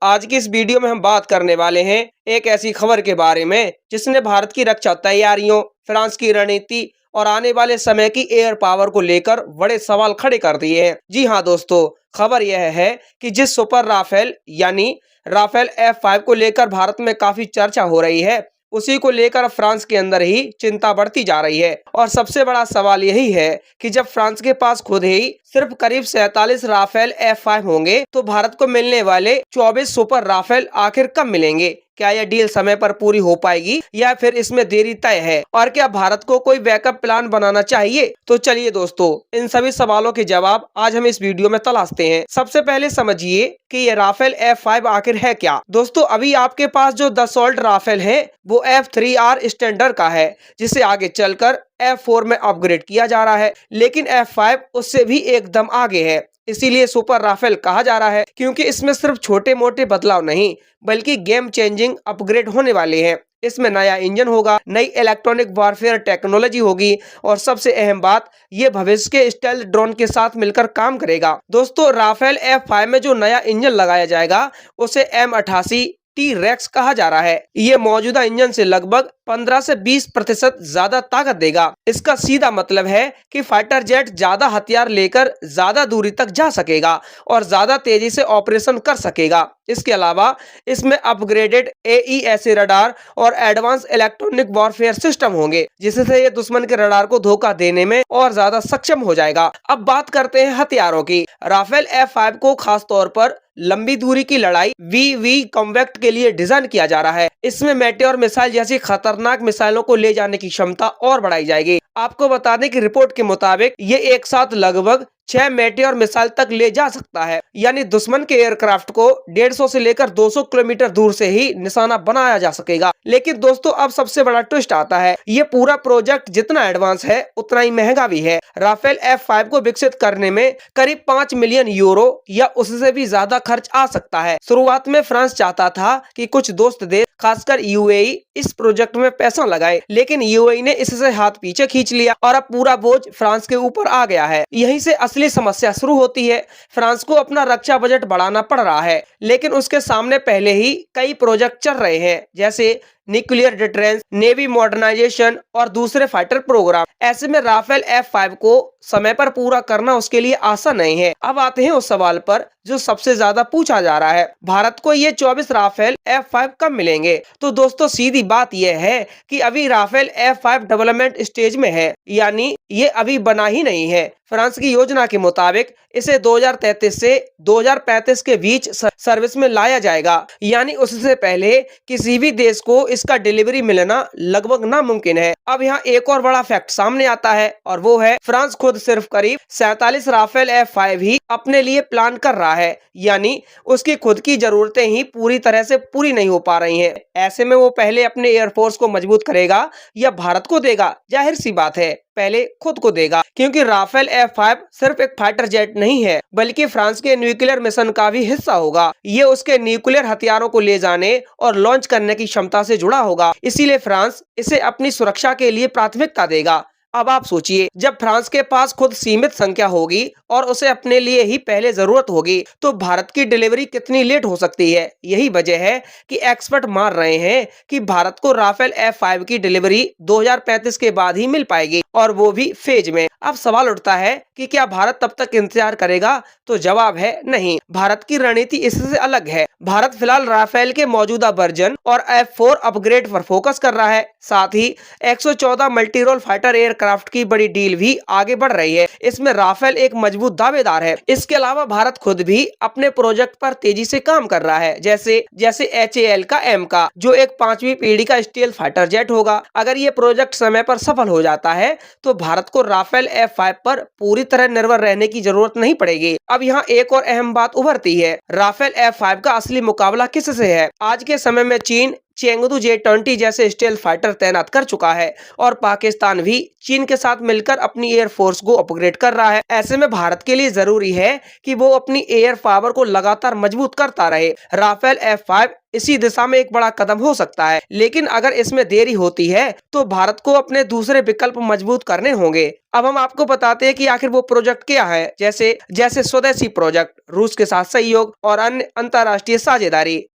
आज की इस वीडियो में हम बात करने वाले हैं एक ऐसी खबर के बारे में जिसने भारत की रक्षा तैयारियों, फ्रांस की रणनीति और आने वाले समय की एयर पावर को लेकर बड़े सवाल खड़े कर दिए हैं। जी हाँ दोस्तों, खबर यह है कि जिस सुपर राफेल यानी राफेल F5 को लेकर भारत में काफी चर्चा हो रही है, उसी को लेकर फ्रांस के अंदर ही चिंता बढ़ती जा रही है। और सबसे बड़ा सवाल यही है कि जब फ्रांस के पास खुद ही सिर्फ करीब 47 राफेल F5 होंगे, तो भारत को मिलने वाले 24 सुपर राफेल आखिर कब मिलेंगे? क्या यह डील समय पर पूरी हो पाएगी या फिर इसमें देरी तय है? और क्या भारत को कोई बैकअप प्लान बनाना चाहिए? तो चलिए दोस्तों, इन सभी सवालों के जवाब आज हम इस वीडियो में तलाशते हैं। सबसे पहले समझिए कि ये राफेल F5 आखिर है क्या। दोस्तों, अभी आपके पास जो दसॉल्ट राफेल है वो F3R स्टैंडर्ड का है, जिसे आगे चलकर F4 में अपग्रेड किया जा रहा है। लेकिन F5 उससे भी एकदम आगे है, इसीलिए सुपर राफेल कहा जा रहा है, क्योंकि इसमें सिर्फ छोटे मोटे बदलाव नहीं बल्कि गेम चेंजिंग अपग्रेड होने वाले हैं। इसमें नया इंजन होगा, नई इलेक्ट्रॉनिक वॉरफेयर टेक्नोलॉजी होगी और सबसे अहम बात, ये भविष्य के स्टेल्थ ड्रोन के साथ मिलकर काम करेगा। दोस्तों, राफेल F5 में जो नया इंजन लगाया जाएगा उसे M88 T-रेक्स कहा जा रहा है। ये मौजूदा इंजन से लगभग 15 से 20% ज्यादा ताकत देगा। इसका सीधा मतलब है कि फाइटर जेट ज्यादा हथियार लेकर ज्यादा दूरी तक जा सकेगा और ज्यादा तेजी से ऑपरेशन कर सकेगा। इसके अलावा इसमें अपग्रेडेड AESA रडार और एडवांस इलेक्ट्रॉनिक वॉरफेयर सिस्टम होंगे, जिससे ये दुश्मन के रडार को धोखा देने में और ज्यादा सक्षम हो जाएगा। अब बात करते हैं हथियारों की। राफेल F5 को खास तौर पर लंबी दूरी की लड़ाई VV कॉम्बैट के लिए डिजाइन किया जा रहा है। इसमें मेटेओर मिसाइल जैसी खतरनाक मिसाइलों को ले जाने की क्षमता और बढ़ाई जाएगी। आपको बता दें कि रिपोर्ट के मुताबिक ये एक साथ लगभग 6 मेटेओर मिसाइल तक ले जा सकता है, यानी दुश्मन के एयरक्राफ्ट को 150 से लेकर 200 किलोमीटर दूर से ही निशाना बनाया जा सकेगा। लेकिन दोस्तों, अब सबसे बड़ा ट्विस्ट आता है। ये पूरा प्रोजेक्ट जितना एडवांस है उतना ही महंगा भी है। राफेल F5 को विकसित करने में करीब 5 मिलियन यूरो या उससे भी ज्यादा खर्च आ सकता है। शुरुआत में फ्रांस चाहता था कि कुछ दोस्त देश, खासकर UAE, इस प्रोजेक्ट में पैसा लगाए, लेकिन UAE ने इससे हाथ पीछे खींच लिया और अब पूरा बोझ फ्रांस के ऊपर आ गया है। यहीं से असली समस्या शुरू होती है। फ्रांस को अपना रक्षा बजट बढ़ाना पड़ रहा है, लेकिन उसके सामने पहले ही कई प्रोजेक्ट चल रहे हैं, जैसे न्यूक्लियर डिटरेंस, नेवी मॉडर्नाइजेशन और दूसरे फाइटर प्रोग्राम। ऐसे में राफेल F5 को समय पर पूरा करना उसके लिए आसान नहीं है। अब आते हैं उस सवाल पर जो सबसे ज्यादा पूछा जा रहा है, भारत को ये 24 राफेल F5 कब मिलेंगे? तो दोस्तों, सीधी बात यह है कि अभी राफेल F5 डेवलपमेंट स्टेज में है, यानी ये अभी बना ही नहीं है। फ्रांस की योजना के मुताबिक इसे 2033 से 2035 के बीच सर्विस में लाया जाएगा, यानी उससे पहले किसी भी देश को इसका डिलीवरी मिलना लगभग नामुमकिन है। अब यहाँ एक और बड़ा फैक्ट सामने आता है और वो है फ्रांस खुद सिर्फ करीब 47 राफेल F5 ही अपने लिए प्लान कर रहा है, यानी उसकी खुद की जरूरतें ही पूरी तरह से पूरी नहीं हो पा रही हैं। ऐसे में वो पहले अपने एयरफोर्स को मजबूत करेगा या भारत को देगा? जाहिर सी बात है, पहले खुद को देगा, क्योंकि राफेल F5 सिर्फ एक फाइटर जेट नहीं है बल्कि फ्रांस के न्यूक्लियर मिशन का भी हिस्सा होगा। ये उसके न्यूक्लियर हथियारों को ले जाने और लॉन्च करने की क्षमता से जुड़ा होगा, इसीलिए फ्रांस इसे अपनी सुरक्षा के लिए प्राथमिकता देगा। अब आप सोचिए, जब फ्रांस के पास खुद सीमित संख्या होगी और उसे अपने लिए ही पहले जरूरत होगी, तो भारत की डिलीवरी कितनी लेट हो सकती है। यही वजह है कि एक्सपर्ट मान रहे हैं कि भारत को राफेल F5 की डिलीवरी 2035 के बाद ही मिल पाएगी, और वो भी फेज में। अब सवाल उठता है कि क्या भारत तब तक इंतजार करेगा? तो जवाब है नहीं। भारत की रणनीति इससे अलग है। भारत फिलहाल राफेल के मौजूदा वर्जन और F4 अपग्रेड पर फोकस कर रहा है। साथ ही 114 मल्टी रोल फाइटर एयरक्राफ्ट की बड़ी डील भी आगे बढ़ रही है। इसमें राफेल एक मजबूत दावेदार है। इसके अलावा भारत खुद भी अपने प्रोजेक्ट पर तेजी से काम कर रहा है, जैसे HAL का M का, जो एक 5वीं पीढ़ी का स्टील फाइटर जेट होगा। अगर ये प्रोजेक्ट समय पर सफल हो जाता है तो भारत को राफेल F5 पर पूरी तरह निर्भर रहने की जरूरत नहीं पड़ेगी। अब यहाँ एक और अहम बात उभरती है, राफेल F5 का असली मुकाबला किससे है? आज के समय में चीन, चेंगडू J-20 जैसे स्टेल्थ फाइटर तैनात कर चुका है और पाकिस्तान भी चीन के साथ मिलकर अपनी एयर फोर्स को अपग्रेड कर रहा है। ऐसे में भारत के लिए जरूरी है कि वो अपनी एयर पावर को लगातार मजबूत करता रहे। राफेल F-5 इसी दिशा में एक बड़ा कदम हो सकता है, लेकिन अगर इसमें देरी होती है तो भारत को अपने दूसरे विकल्प मजबूत करने होंगे। अब हम आपको बताते हैं कि आखिर वो प्रोजेक्ट क्या है, जैसे स्वदेशी प्रोजेक्ट, रूस के साथ सहयोग और अन्य अंतर्राष्ट्रीय साझेदारी।